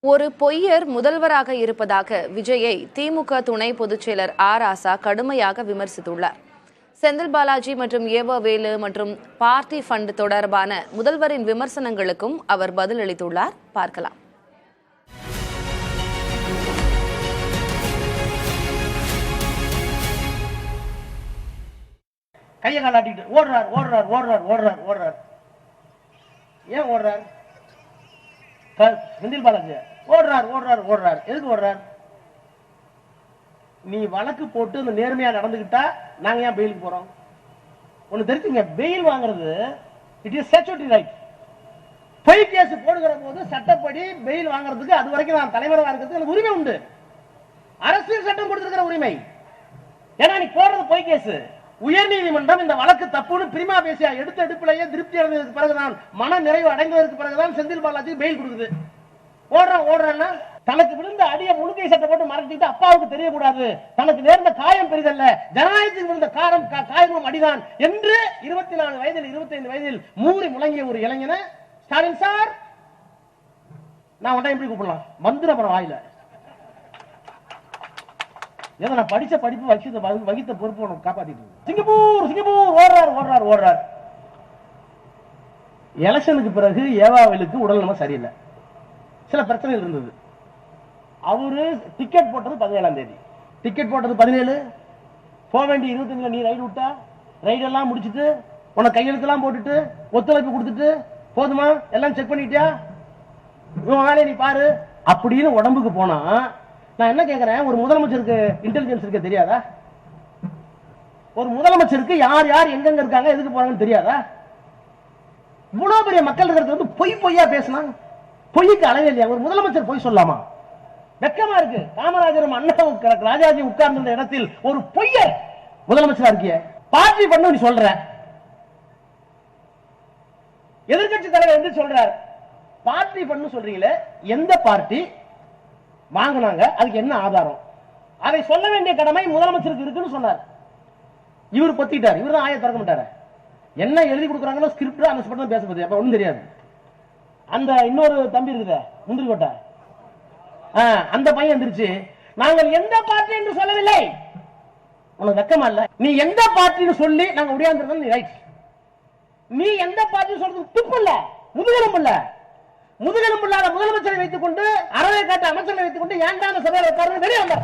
ஒரு பொய்யர் முதல்வராக இருப்பதாக விஜயை திமுக துணை பொதுச் செயலர் ராசா கடுமையாக விமர்சித்துள்ளார். செந்தில் பாலாஜி மற்றும் ஏவவேலு மற்றும் பார்ட்டி ஃபண்ட் தொடர்பான முதல்வரின் விமர்சனங்களுக்கும் அவர் பதிலளித்துள்ளார். பார்க்கலாம். கையை காலாட்டிட்டு ஓடுறார் ஓடுறார் ஓடுறார் ஓடுறார் ஓடுறார். ஏன் ஓடுறார்? செந்தில் பாலாஜி ஓடுறார் ஓடுறார் ஓடுறார். எதுக்கு ஓடுறார்? நீ வழக்கு போட்டு இந்த நேர்மையா நடந்துகிட்டா நாங்க ஏன் பெயிலுக்கு போறோம்? ஒண்ணு தெரிஞ்சுங்க, பெயில் வாங்குறது இட் இஸ் ஸ்டாட்யூட்டரி ரைட். பொய் கேஸ் போடுகிற போது சட்டப்படி பெயில் வாங்குறதுக்கு அது வரைக்கும் நான் தலைவராக இருக்கிறதுக்கு எனக்கு உரிமை உண்டு. அரசியல் சட்டம் கொடுத்திருக்கிற உரிமை. ஏன்னா நீ போடுறது பொய் கேஸ். உயர்நீதிமன்றம் இந்த வழக்கு தப்புன்னு பிரிமா பேசியா எடுத்த எடுப்பிலேயே திருப்தி அடைந்ததுக்கு பிறகுதான், மன நிறைவு அடைந்ததற்கு பிறகுதான் செந்தில் பாலாஜி பெயில் கொடுக்குது. ஓடுறான்னா தனக்கு விழுந்த அடியை முழுக்கை சட்டை போட்டு மறைச்சிட்டு அப்பாவுக்கு தெரியக்கூடாது, தனக்கு நேர்ந்த காயம் பெரிதல்ல, ஜனநாயகத்துக்கு விழுந்த காயமும் அடிதான் என்று 24 வயதில் 25 வயதில் மூறி முழங்கிய ஒரு இளைஞனை ஸ்டாலின் சார் நான் உடனே எப்படி கூப்பிடலாம்? மந்திர அப்புறம் வாயில ஏதோ நான் படிச்ச படிப்பு வகித்த பொறுப்பு உனக்கு காப்பாத்திட்டு. சிங்கப்பூர் ஓடுறார். எலெக்ஷனுக்கு பிறகு ஏவாவேலுக்கு உடல் நம்ம சரியில்லை, சில பிரச்சனைகள் இருந்தது. அவரு டிக்கெட் போட்டது 17ஆம் தேதி, டிக்கெட் போட்டது 17, போக வேண்டிய 25 நீ ரைடு விட்டா, ரைடு எல்லாம் முடிச்சுட்டு உனக்கு கையெழுத்தெல்லாம் போட்டுட்டு ஒத்துழைப்பு கொடுத்துட்டு போதுமா எல்லாம் செக் பண்ணிட்டியா, உன் வேலையை நீ பாரு அப்படின்னு உடம்புக்கு போனா, நான் என்ன கேட்கிறேன், ஒரு முதலமைச்சருக்கு இன்டெலிஜென்ஸ் இருக்க தெரியாதா? ஒரு முதலமைச்சருக்கு யார் யார் எங்கெங்க இருக்காங்க எதுக்கு போறாங்கன்னு தெரியாதா? இவ்வளவு பெரிய மக்கள் இருக்கிறது வந்து பொய்யா பேசினா பொய்க்கு அளவே இல்லையா? ஒரு முதலமைச்சர் பொய் சொல்லலாமா? வெக்கமா இருக்கு. காமராஜரும் அண்ணாவும் ராஜாஜி உட்கார்ந்த இடத்தில் ஒரு பொய்யர் முதலமைச்சரா இருக்கிய. பார்ட்டி பண்ணு நீ சொல்ற, எதிர்கட்சி தலைவர் என்று சொல்றார். பார்ட்டி பண்ணு சொல்றீங்களே, எந்த பார்ட்டி வாங்கினாங்க, அதுக்கு என்ன ஆதாரம்? அதை சொல்ல வேண்டிய கடமை முதலமைச்சருக்கு இருக்குன்னு சொன்னார். இவர் பத்திட்டார். இவர் தான் ஆய திறக்க மாட்டாரு. என்ன எழுதி கொடுக்குறாங்களோ ஸ்கிரிப்ட் அந்த ஸ்கிரிப்ட் பேச போகுது, அப்ப ஒண்ணும் தெரியாது. அந்த இன்னொரு தம்பி இருக்குது முந்திரி கோட்டை, அந்த பையன் எந்திரிச்சு நாங்கள் எந்த பார்ட்டி என்று சொல்லவில்லை. உனக்கு வெக்கமா இல்ல? நீ எந்த பார்ட்டின்னு சொல்லி நாங்க உடையாந்துருக்கோம். நீ ரைட், நீ எந்த பார்ட்டி சொல்றது துப்பு இல்ல, முதுகெலும்பு இல்ல. முதுகெலும்பு இல்லாத முதலமைச்சரை வைத்துக் கொண்டு, அறவை காட்ட அமைச்சரை வைத்துக் கொண்டு ஏன்டா சபையில் உட்கார்ந்து வெளியே வந்தார்.